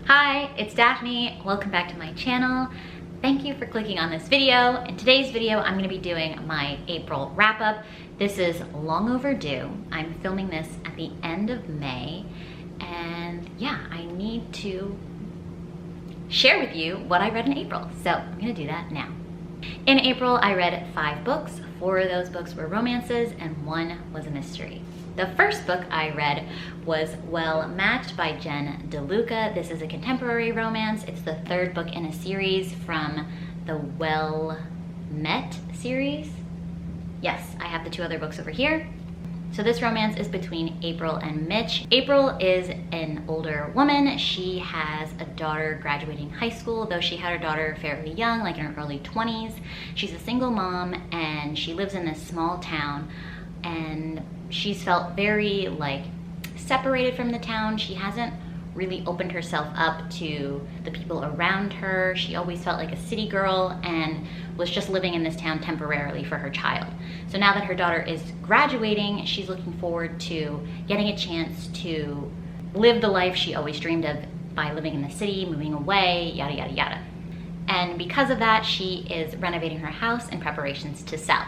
Hi, it's Daphne. Welcome back to my channel. Thank you for clicking on this video. In today's video, I'm gonna be doing my April wrap-up. This is long overdue. I'm filming this at the end of May, and yeah, I need to share with you what I read in April. So I'm gonna do that now. In April, I read 5 books. 4 of those books were romances and 1 was a mystery. The first book I read was Well Matched by Jen DeLuca. This is a contemporary romance. It's the 3rd book in a series from the Well Met series. Yes, I have the 2 other books over here. So this romance is between April and Mitch. April is an older woman. She has a daughter graduating high school, though she had her daughter fairly young, like in her early 20s. She's a single mom and she lives in this small town, and she's felt very separated from the town. She hasn't really opened herself up to the people around her. She always felt like a city girl and was just living in this town temporarily for her child. So now that her daughter is graduating, she's looking forward to getting a chance to live the life she always dreamed of by living in the city, moving away, yada, yada, yada. And because of that, she is renovating her house in preparations to sell.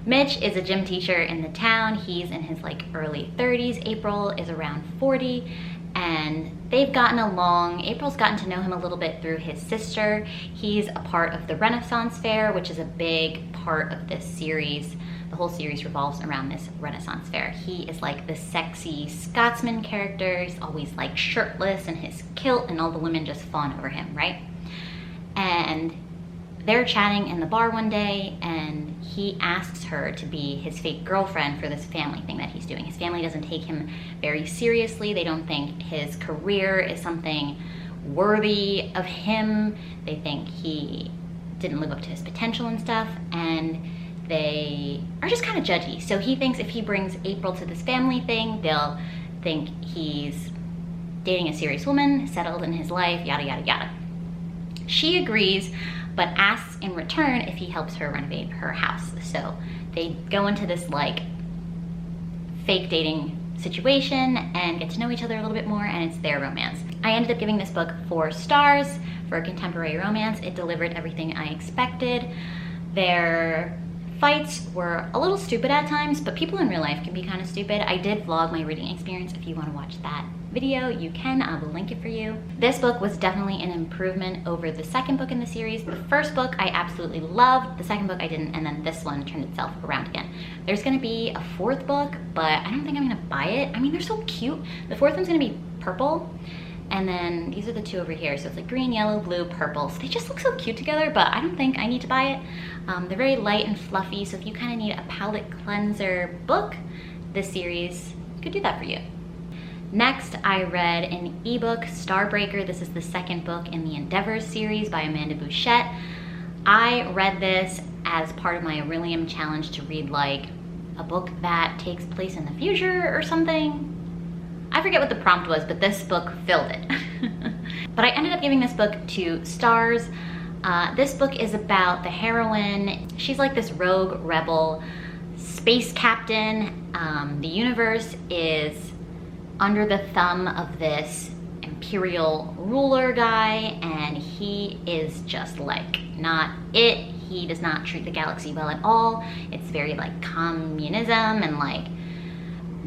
Mitch is a gym teacher in the town. He's in his early 30s. April is around 40. And they've gotten along. April's gotten to know him a little bit through his sister. He's a part of the Renaissance Fair, which is a big part of this series. The whole series revolves around this Renaissance Fair. He is like the sexy Scotsman character. He's always shirtless in his kilt, and all the women just fawn over him, right? And they're chatting in the bar one day, and he asks her to be his fake girlfriend for this family thing that he's doing. His family doesn't take him very seriously. They don't think his career is something worthy of him. They think he didn't live up to his potential and stuff, and they are just kind of judgy. So he thinks if he brings April to this family thing, they'll think he's dating a serious woman, settled in his life, yada, yada, yada. She agrees, but asks in return if he helps her renovate her house. So they go into this fake dating situation and get to know each other a little bit more, and it's their romance. I ended up giving this book 4 stars for a contemporary romance. It delivered everything I expected. Their fights were a little stupid at times, but people in real life can be kind of stupid. I did vlog my reading experience. If you want to watch that video, you can. I will link it for you. This book was definitely an improvement over the 2nd book in the series. The 1st book I absolutely loved, the 2nd book I didn't, and then this one turned itself around again. There's gonna be a 4th book, but I don't think I'm gonna buy it. I mean, they're so cute. The 4th one's gonna be purple, and then these are the 2 over here. So it's green, yellow, blue, purple. So they just look so cute together, but I don't think I need to buy it. They're very light and fluffy, so if you kind of need a palette cleanser book, this series could do that for you. Next, I read an ebook, Starbreaker. This is the 2nd book in the Endeavors series by Amanda Bouchette. I read this as part of my Aurelium challenge to read a book that takes place in the future or something. I forget what the prompt was, but this book filled it. But I ended up giving this book 2 stars. This book is about the heroine. She's this rogue rebel space captain. The universe is under the thumb of this imperial ruler guy, and he is just not it. He does not treat the galaxy well at all. It's very communism and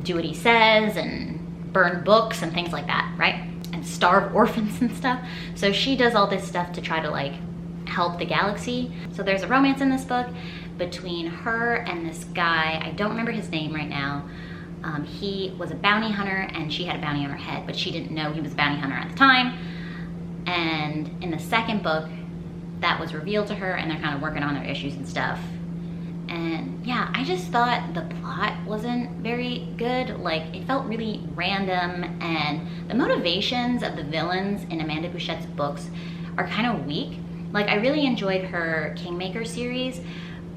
do what he says and burn books and things like that, right? And starve orphans and stuff. So she does all this stuff to try to help the galaxy. So there's a romance in this book between her and this guy. I don't remember his name right now. He was a bounty hunter and she had a bounty on her head, but she didn't know he was a bounty hunter at the time. And in the 2nd book, that was revealed to her, and they're kind of working on their issues and stuff. And yeah, I just thought the plot wasn't very good. It felt really random, and the motivations of the villains in Amanda Bouchette's books are kind of weak. I really enjoyed her Kingmaker series,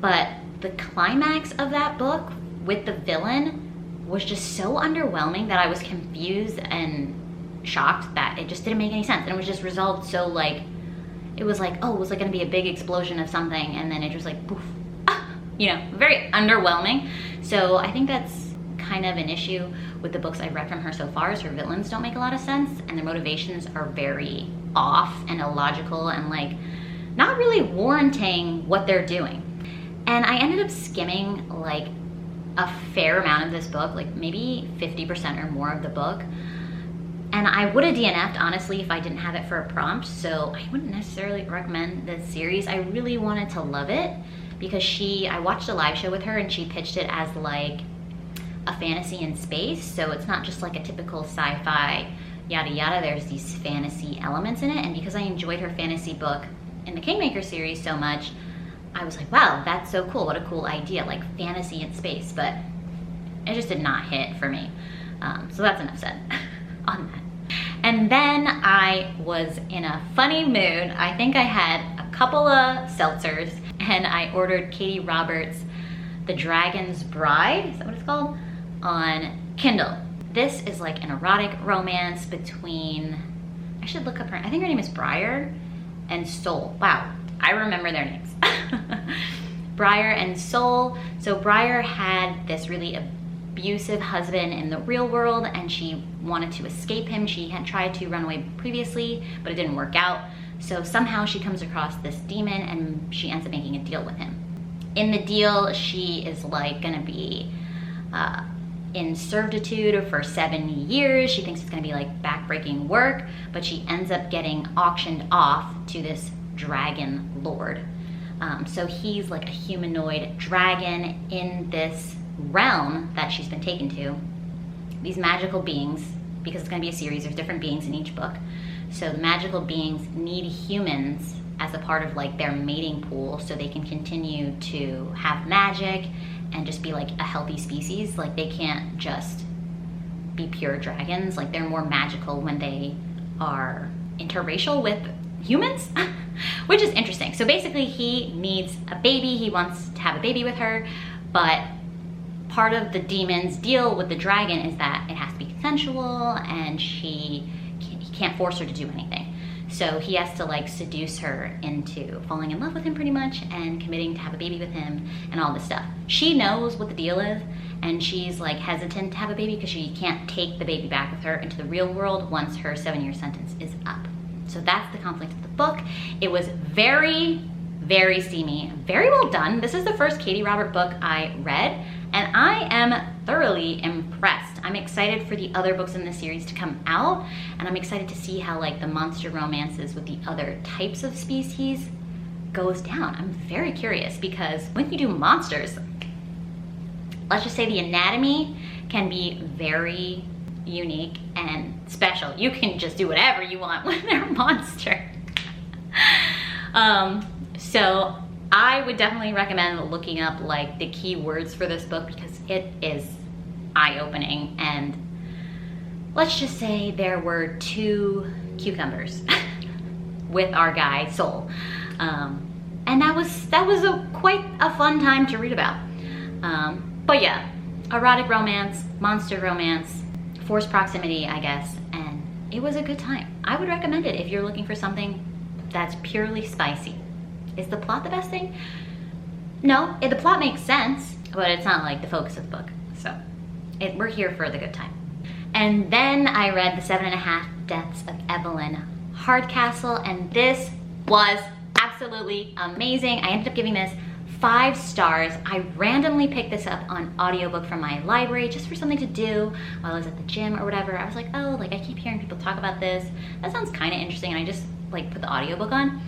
but the climax of that book with the villain was just so underwhelming that I was confused and shocked that it just didn't make any sense. And it was just resolved so it was oh, it was gonna be a big explosion of something, and then it just poof. Very underwhelming. So I think that's kind of an issue with the books I've read from her so far is her villains don't make a lot of sense, and their motivations are very off and illogical and like not really warranting what they're doing. And I ended up skimming like a fair amount of this book, like maybe 50% or more of the book. And I would have DNF'd, honestly, if I didn't have it for a prompt. So I wouldn't necessarily recommend this series. I really wanted to love it because I watched a live show with her and she pitched it as like a fantasy in space. So it's not just like a typical sci-fi yada yada. There's these fantasy elements in it. And because I enjoyed her fantasy book in the Kingmaker series so much, I was like, wow, that's so cool. What a cool idea, like fantasy in space. But it just did not hit for me. So that's enough said on that. And then I was in a funny mood. I think I had a couple of seltzers and I ordered Katie Roberts' The Dragon's Bride, is that what it's called? On Kindle. This is like an erotic romance between, I should look up her, I think her name is Briar and Soul. Wow, I remember their names. Briar and Soul. So Briar had this really abusive husband in the real world and she wanted to escape him. She had tried to run away previously, but it didn't work out. So somehow she comes across this demon and she ends up making a deal with him. In the deal, she is like gonna be in servitude for 7 years. She thinks it's gonna be like backbreaking work, but she ends up getting auctioned off to this dragon lord. So he's like a humanoid dragon in this realm that she's been taken to. These magical beings, because it's going to be a series, there's different beings in each book. So the magical beings need humans as a part of like their mating pool so they can continue to have magic and just be like a healthy species. Like they can't just be pure dragons. Like they're more magical when they are interracial with humans, which is interesting. So basically he needs a baby. He wants to have a baby with her, but part of the demon's deal with the dragon is that it has to be consensual and he can't force her to do anything. So he has to like seduce her into falling in love with him pretty much and committing to have a baby with him and all this stuff. She knows what the deal is and she's like hesitant to have a baby because she can't take the baby back with her into the real world once her 7-year sentence is up. So that's the conflict of the book. It was very, very steamy, very well done. This is the first Katie Robert book I read and I am thoroughly impressed. I'm excited for the other books in this series to come out and I'm excited to see how like the monster romances with the other types of species goes down. I'm very curious because when you do monsters, let's just say the anatomy can be very unique and special. You can just do whatever you want when they're a monster. So I would definitely recommend looking up like the key words for this book because it is eye-opening. And let's just say there were 2 cucumbers with our guy Soul, and that was quite a fun time to read about. But yeah, erotic romance, monster romance, forced proximity, I guess, and it was a good time. I would recommend it if you're looking for something that's purely spicy. Is the plot the best thing? No, the plot makes sense, but it's not like the focus of the book. So we're here for the good time. And then I read The 7.5 Deaths of Evelyn, Hardcastle, and this was absolutely amazing. I ended up giving this 5 stars. I randomly picked this up on audiobook from my library just for something to do while I was at the gym or whatever. I was like, oh, like I keep hearing people talk about this. That sounds kind of interesting, and I just like put the audiobook on.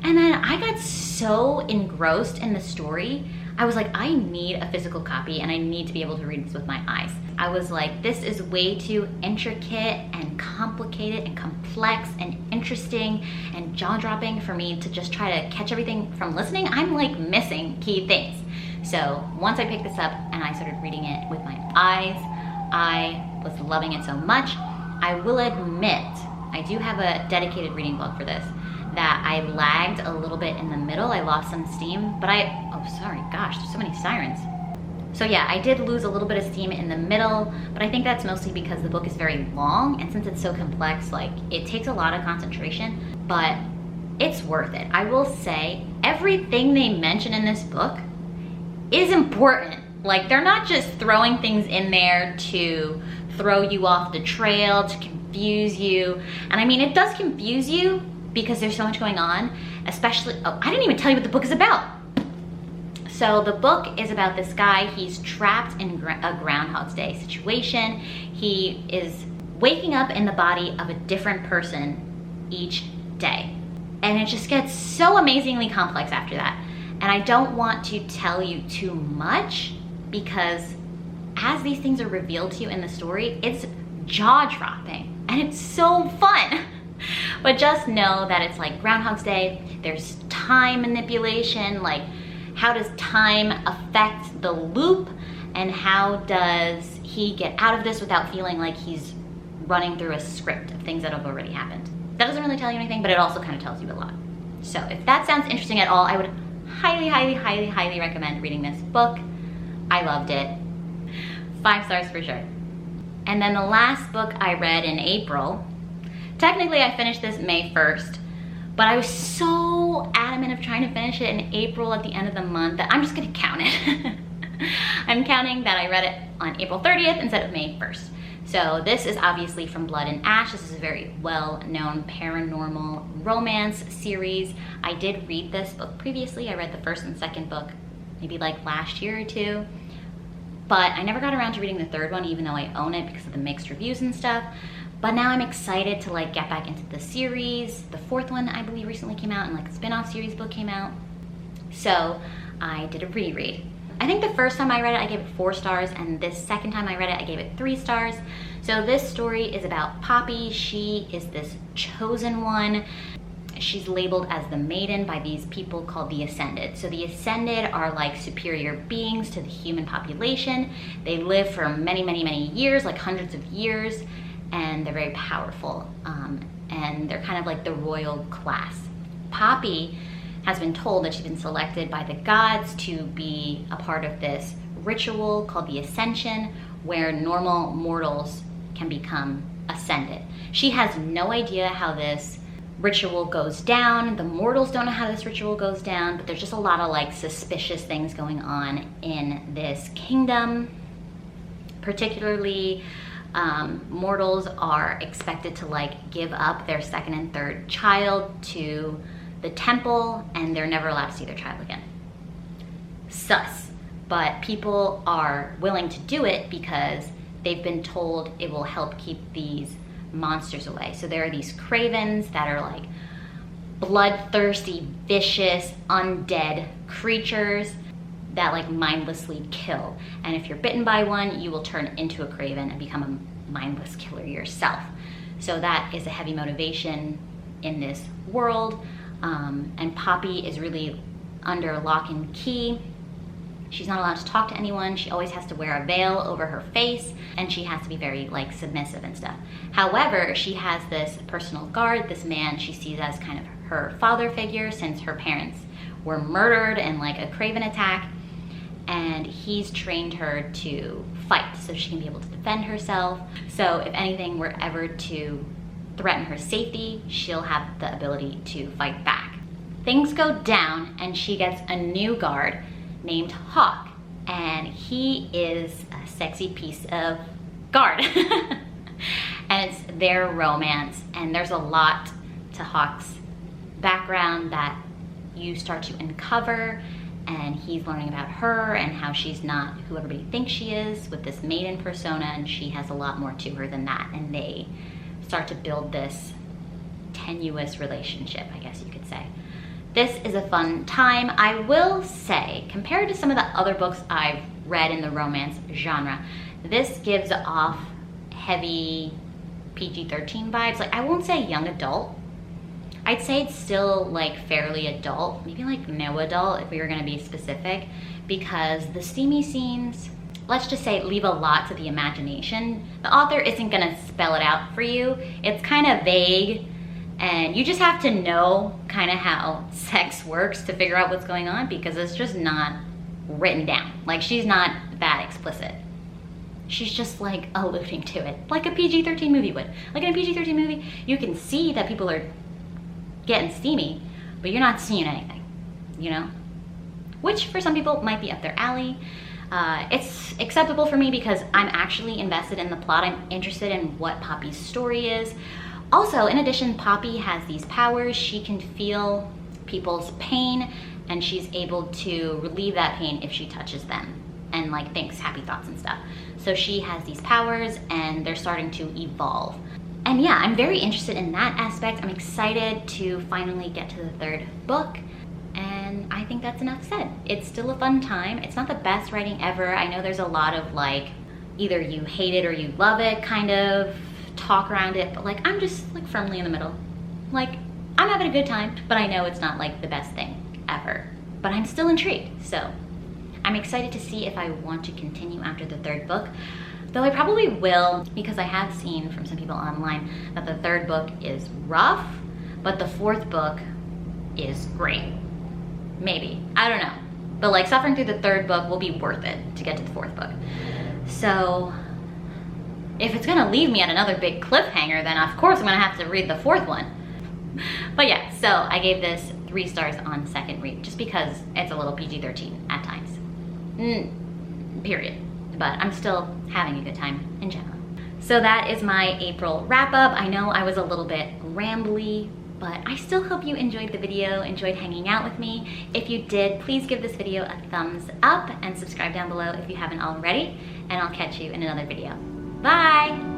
And then I got so engrossed in the story, I was like, I need a physical copy and I need to be able to read this with my eyes. I was like, this is way too intricate and complicated and complex and interesting and jaw-dropping for me to just try to catch everything from listening. I'm like missing key things. So once I picked this up and I started reading it with my eyes, I was loving it so much. I will admit, I do have a dedicated reading blog for this, that I lagged a little bit in the middle. I lost some steam, but oh sorry, gosh, there's so many sirens. So yeah, I did lose a little bit of steam in the middle, but I think that's mostly because the book is very long, and since it's so complex, like it takes a lot of concentration, but it's worth it. I will say everything they mention in this book is important. Like, they're not just throwing things in there to throw you off the trail, to confuse you. And I mean, it does confuse you because there's so much going on, especially, oh, I didn't even tell you what the book is about. So the book is about this guy. He's trapped in a Groundhog's Day situation. He is waking up in the body of a different person each day. And it just gets so amazingly complex after that. And I don't want to tell you too much because as these things are revealed to you in the story, it's jaw-dropping and it's so fun. But just know that it's like Groundhog's Day. There's time manipulation, like how does time affect the loop and how does he get out of this without feeling like he's running through a script of things that have already happened. That doesn't really tell you anything, but it also kind of tells you a lot. So if that sounds interesting at all, I would highly, highly, highly, highly recommend reading this book. I loved it. 5 stars for sure. And then the last book I read in April, technically I finished this May 1st, but I was so adamant of trying to finish it in April at the end of the month that I'm just gonna count it. I'm counting that I read it on April 30th instead of May 1st. So this is obviously From Blood and Ash. This is a very well-known paranormal romance series. I did read this book previously. I read the first and second book maybe like last year or two, but I never got around to reading the third one even though I own it because of the mixed reviews and stuff. But now I'm excited to like get back into the series. The fourth one I believe recently came out and like a spin-off series book came out. So I did a reread. I think the first time I read it, I gave it 4 stars, and this second time I read it, I gave it 3 stars. So this story is about Poppy. She is this chosen one. She's labeled as the maiden by these people called the Ascended. So the Ascended are like superior beings to the human population. They live for many, many, many years, like hundreds of years, and they're very powerful. And they're kind of like the royal class. Poppy has been told that she's been selected by the gods to be a part of this ritual called the Ascension, where normal mortals can become ascended. She has no idea how this ritual goes down. The mortals don't know how this ritual goes down, but there's just a lot of like suspicious things going on in this kingdom. Particularly, mortals are expected to like give up their second and third child to the temple, and they're never allowed to see their child again. Sus. But people are willing to do it because they've been told it will help keep these monsters away. So there are these cravens that are like bloodthirsty, vicious, undead creatures that like mindlessly kill. And if you're bitten by one, you will turn into a craven and become a mindless killer yourself. So that is a heavy motivation in this world. And Poppy is really under lock and key. She's not allowed to talk to anyone. She always has to wear a veil over her face, and she has to be very like submissive and stuff. However, she has this personal guard, this man she sees as kind of her father figure since her parents were murdered in like a craven attack, and he's trained her to fight so she can be able to defend herself. So if anything were ever to threaten her safety, she'll have the ability to fight back. Things go down and she gets a new guard named Hawk, and he is a sexy piece of guard. And it's their romance, and there's a lot to Hawk's background that you start to uncover, and he's learning about her and how she's not who everybody thinks she is with this maiden persona, and she has a lot more to her than that, and they start to build this tenuous relationship, I guess you could say. This is a fun time. I will say, compared to some of the other books I've read in the romance genre, this gives off heavy PG-13 vibes. Like, I won't say young adult. I'd say it's still like fairly adult, maybe like no adult if we were gonna be specific, because the steamy scenes, let's just say, leave a lot to the imagination. The author isn't gonna spell it out for you. It's kind of vague, and you just have to know kind of how sex works to figure out what's going on, because it's just not written down. Like, she's not that explicit. She's just like alluding to it, like a PG-13 movie would. Like in a PG-13 movie, you can see that people are getting steamy, but you're not seeing anything, you know? Which for some people might be up their alley. It's acceptable for me because I'm actually invested in the plot. I'm interested in what Poppy's story is. Also, in addition, Poppy has these powers. She can feel people's pain, and she's able to relieve that pain if she touches them and like thinks happy thoughts and stuff. So she has these powers and they're starting to evolve. And yeah, I'm very interested in that aspect. I'm excited to finally get to the 3rd book. And I think that's enough said. It's still a fun time. It's not the best writing ever. I know there's a lot of like, either you hate it or you love it kind of talk around it, but like I'm just like firmly in the middle. Like I'm having a good time, but I know it's not like the best thing ever. But I'm still intrigued, so I'm excited to see if I want to continue after the 3rd book. Though I probably will, because I have seen from some people online that the 3rd book is rough, but the 4th book is great. Maybe, I don't know. But like suffering through the 3rd book will be worth it to get to the 4th book. So if it's gonna leave me at another big cliffhanger, then of course I'm gonna have to read the 4th one. But yeah, so I gave this 3 stars on second read, just because it's a little PG-13 at times. Period. But I'm still having a good time in general. So that is my April wrap up. I know I was a little bit rambly, but I still hope you enjoyed the video, enjoyed hanging out with me. If you did, please give this video a thumbs up and subscribe down below if you haven't already, and I'll catch you in another video. Bye!